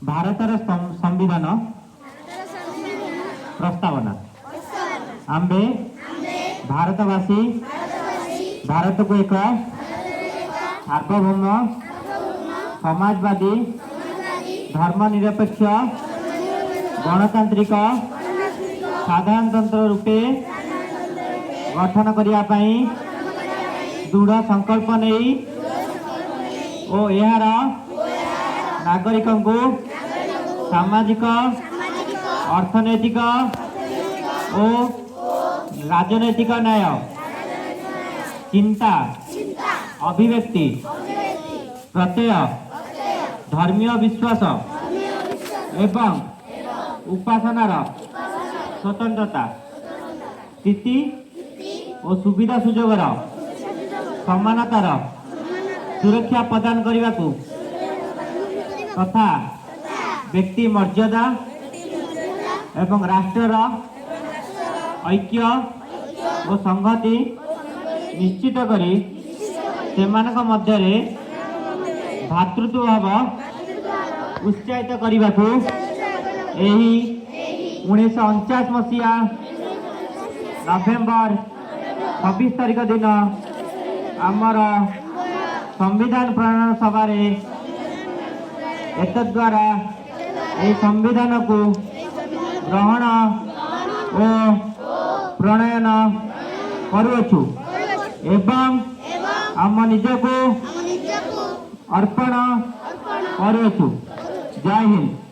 भारतर संविधान प्रस्तावना आम्बे भारतवासी भारत को एक सार्वभौम समाजवादी धर्मनिरपेक्ष गणतांत्रिक साधारणतंत्र रूपे गठन करने दृढ़ संकल्प नहीं और यार नागरिक को सामाजिक अर्थनैतिक और राजनैतिक न्याय चिंता अभिव्यक्ति प्रत्यय धर्मीय विश्वास एवं उपासनार स्वतंत्रता स्थिति और सुविधा सुजोगर समानतार सुरक्षा प्रदान करने को तथा व्यक्ति मर्यादा एवं राष्ट्र ऐक्य और संहति निश्चित करी सेमानक मध्यरे भातृत्व भाव उत्साहित करने को 1949 मसीहा नवेम्बर 26 तारीख दिन आमर संविधान प्रणयन सभा द्वारा ये संविधान को ग्रहण और प्रणयन करुछु एवं आम निज को अर्पण करुछु। जय हिंद।